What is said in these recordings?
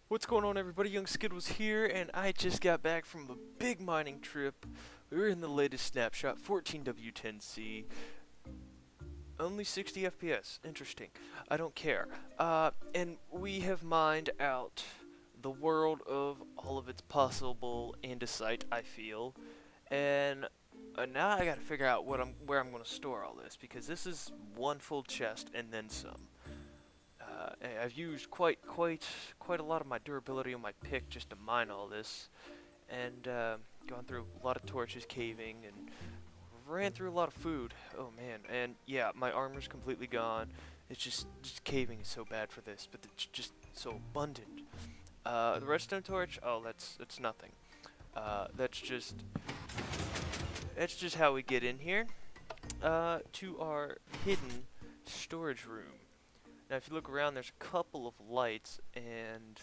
What's going on, everybody? Young Skittles here, and I just got back from a big mining trip. We were in the latest snapshot, 14W10C. Only 60 FPS. Interesting. I don't care. And we have mined out the world of all of its possible andesite, I feel. And now I gotta figure out where I'm gonna store all this, because this is one full chest and then some. I've used quite a lot of my durability on my pick just to mine all this, and gone through a lot of torches, caving, and ran through a lot of food. Oh man, and yeah, my armor's completely gone. It's just caving is so bad for this, but it's just so abundant. The redstone torch, oh, that's nothing. That's just how we get in here to our hidden storage room. Now, if you look around, there's a couple of lights, and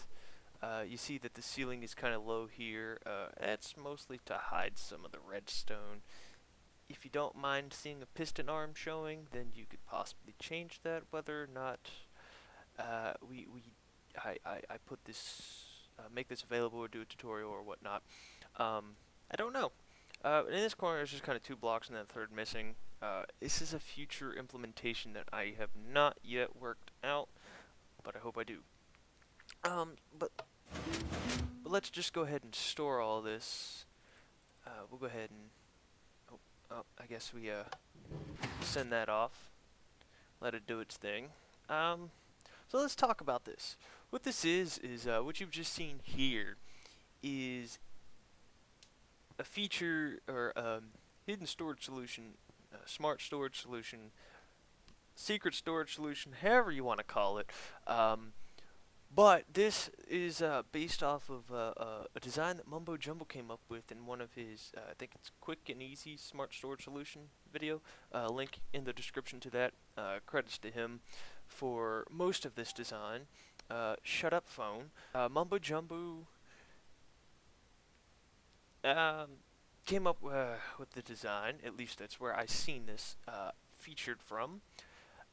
you see that the ceiling is kind of low here. That's mostly to hide some of the redstone. If you don't mind seeing a piston arm showing, then you could possibly change that. Whether or not I put this, make this available or do a tutorial or whatnot, I don't know. In this corner, there's just kind of two blocks and then a third missing. This is a future implementation that I have not yet worked out, but I hope I do. But let's just go ahead and store all this. We'll go ahead and, I guess we send that off. Let it do its thing. So let's talk about this. What this is what you've just seen here is a feature or hidden storage solution, smart storage solution, secret storage solution, however you want to call it. But this is based off of a design that MumboJumbo came up with in one of his, I think it's quick and easy smart storage solution video. Link in the description to that. Credits to him for most of this design. Shut up, phone. MumboJumbo came up with the design. At least that's where I seen this featured from.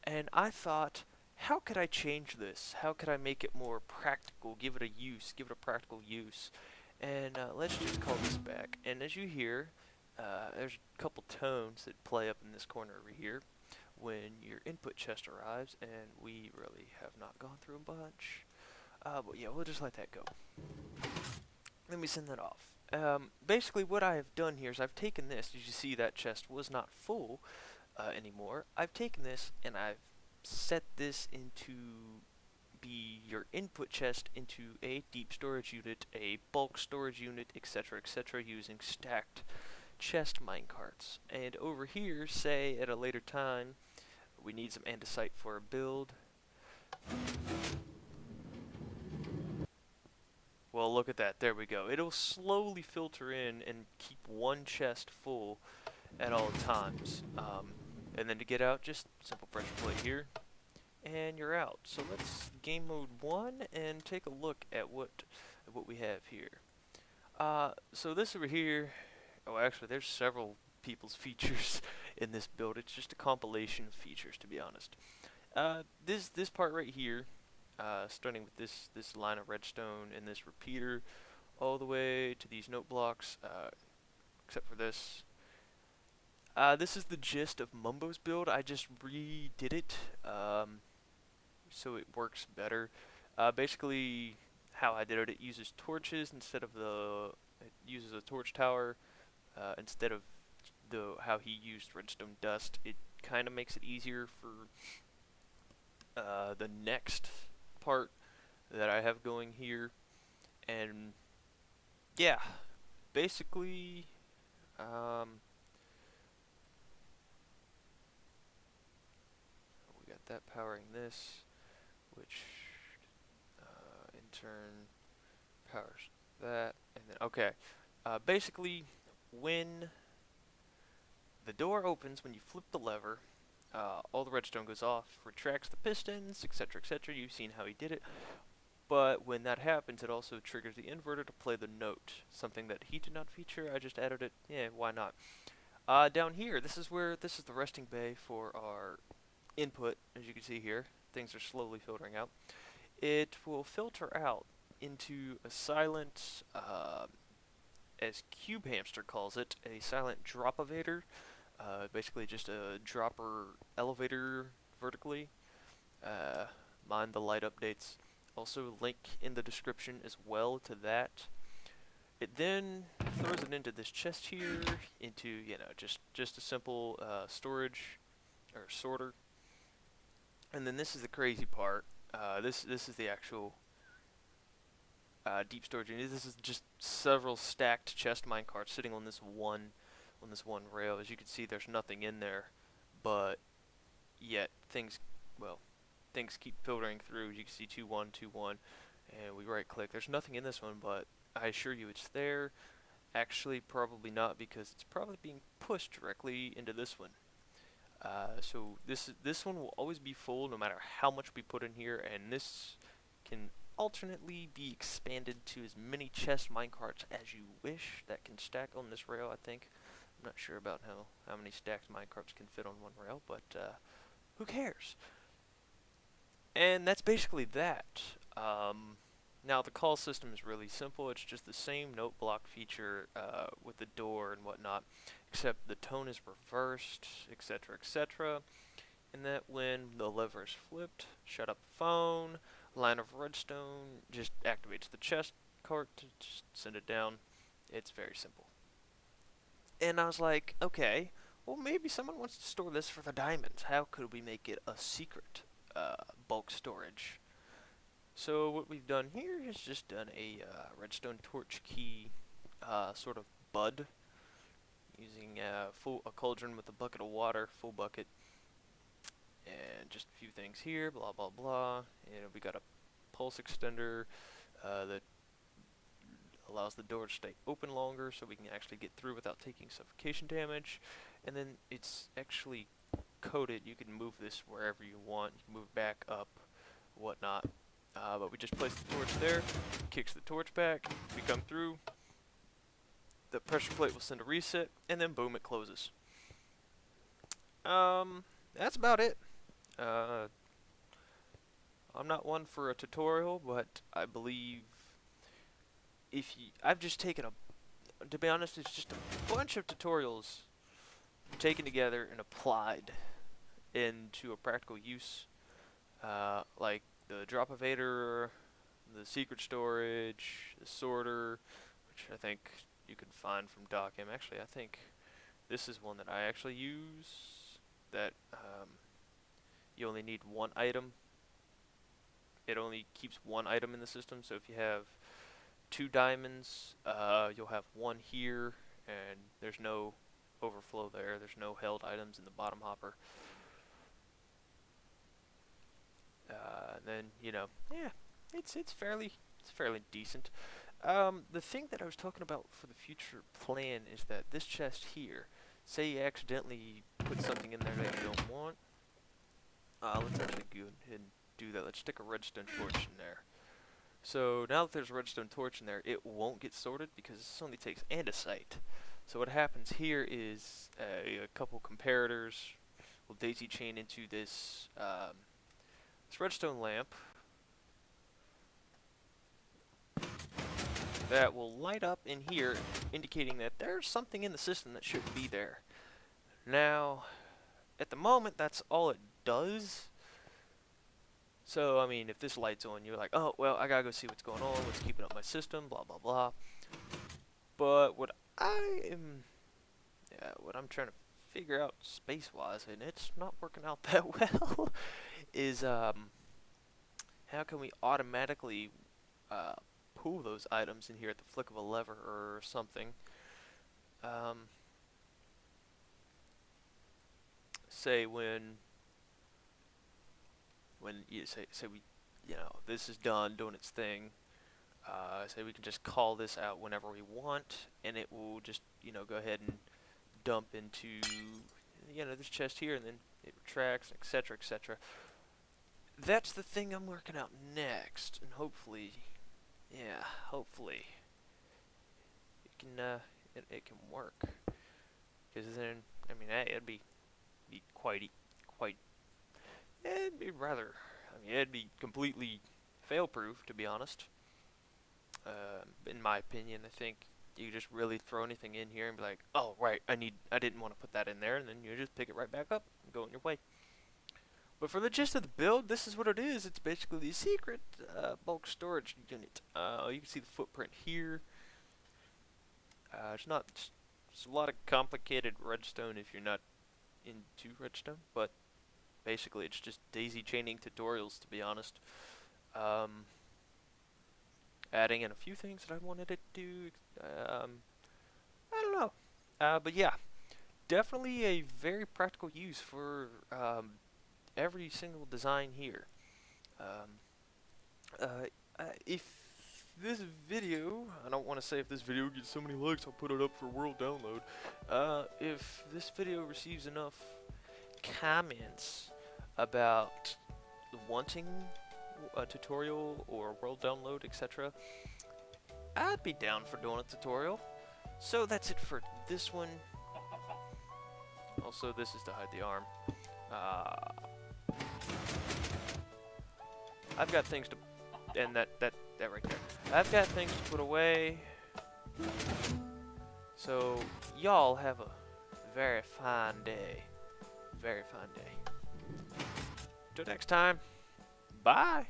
And I thought, how could I change this? How could I make it more practical? Give it a practical use. And let's just call this back. And as you hear, there's a couple tones that play up in this corner over here when your input chest arrives, and we really have not gone through a bunch. But yeah, we'll just let that go. Let me send that off. Basically what I have done here is I've taken this, as you see that chest was not full anymore. I've taken this and I've set this into be your input chest into a deep storage unit, a bulk storage unit, etc., using stacked chest minecarts. And over here, say at a later time, we need some andesite for a build. Well, look at that. There we go. It'll slowly filter in and keep one chest full at all times. And then to get out, just simple pressure plate here, and you're out. So let's game mode 1 and take a look at what we have here. So this over here, oh, actually there's several people's features in this build. It's just a compilation of features, to be honest. This part right here, starting with this line of redstone and this repeater, all the way to these note blocks, except for this. This is the gist of Mumbo's build. I just redid it so it works better. Basically, how I did it, it uses torches instead of it uses a torch tower instead of how he used redstone dust. It kind of makes it easier for the next part that I have going here. And yeah, basically, we got that powering this, which in turn powers that, and then okay. Basically, when the door opens, when you flip the lever, all the redstone goes off, retracts the pistons, etc., You've seen how he did it. But when that happens, it also triggers the inverter to play the note, something that he did not feature. I just added it. Yeah, why not? Down here, this is the resting bay for our input. As you can see here, things are slowly filtering out. It will filter out into a silent, as Cubehamster calls it, a silent drop-evator. Basically just a dropper elevator vertically. Uh, Mind the light updates. Also link in the description as well to that. It then throws it into this chest here, into, you know, just a simple storage or sorter. And then this is the crazy part. This is the actual deep storage unit. This is just several stacked chest minecarts sitting on this one rail. As you can see, there's nothing in there, but yet things keep filtering through. You can see 2-1, 2-1, and we right click. There's nothing in this one, but I assure you it's there. Actually, probably not, because it's probably being pushed directly into this one. So this one will always be full no matter how much we put in here, and this can alternately be expanded to as many chest minecarts as you wish that can stack on this rail, I think. I'm not sure about how many stacked minecarts can fit on one rail, but who cares? And that's basically that. Now the call system is really simple. It's just the same note block feature with the door and whatnot, except the tone is reversed, etc., etc. And that when the lever is flipped, shut up phone, line of redstone just activates the chest cart to just send it down. It's very simple. And I was like, okay, well maybe someone wants to store this for the diamonds. How could we make it a secret bulk storage? So what we've done here is just done a redstone torch key sort of bud, using a cauldron with a bucket of water, full bucket, and just a few things here, blah blah blah. And we got a pulse extender that allows the door to stay open longer so we can actually get through without taking suffocation damage. And then it's actually coated. You can move this wherever you want. You can move it back up, whatnot. But we just place the torch there, kicks the torch back, we come through, the pressure plate will send a reset, and then boom, it closes. That's about it. I'm not one for a tutorial, but I believe I've just taken to be honest, it's just a bunch of tutorials taken together and applied into a practical use, like the drop evader, the secret storage, the sorter, which I think you can find from DocM. Actually, I think this is one that I actually use, that you only need one item. It only keeps one item in the system, so if you have 2 diamonds, you'll have 1 here, and there's no overflow there. There's no held items in the bottom hopper. Then, you know, yeah, it's fairly decent. The thing that I was talking about for the future plan is that this chest here, say you accidentally put something in there that you don't want. Let's actually go ahead and do that. Let's stick a redstone torch in there. So now that there's a redstone torch in there, it won't get sorted because this only takes andesite. So what happens here is a couple comparators will daisy chain into this this redstone lamp that will light up in here, indicating that there's something in the system that shouldn't be there. Now, at the moment, that's all it does. So, I mean, if this light's on, you're like, oh, well, I gotta go see what's going on, what's keeping up my system, blah, blah, blah. But what I'm trying to figure out space-wise, and it's not working out that well, is how can we automatically pull those items in here at the flick of a lever or something. Say when you say we, you know, this is done doing its thing. Say we can just call this out whenever we want, and it will just, you know, go ahead and dump into, you know, this chest here, and then it retracts, etc., etc. That's the thing I'm working out next, and hopefully, yeah, hopefully it can it can work. Because then, I mean, it'd be quite, it'd be rather, I mean, it'd be completely fail-proof, to be honest. In my opinion, I think you just really throw anything in here and be like, oh right, I didn't want to put that in there, and then you just pick it right back up and go on your way. But for the gist of the build, this is what it is. It's basically a secret bulk storage unit. You can see the footprint here. It's a lot of complicated redstone if you're not into redstone, but basically it's just daisy chaining tutorials, to be honest. Adding in a few things that I wanted to do. I don't know. But yeah, definitely a very practical use for every single design here. If this video, I don't want to say if this video gets so many likes, I'll put it up for world download. If this video receives enough comments about wanting a tutorial or world download, etc., I'd be down for doing a tutorial. So that's it for this one. Also, this is to hide the arm. I've got things to, and that right there. I've got things to put away. So y'all have a very fine day. Very fine day. Till next time. Bye.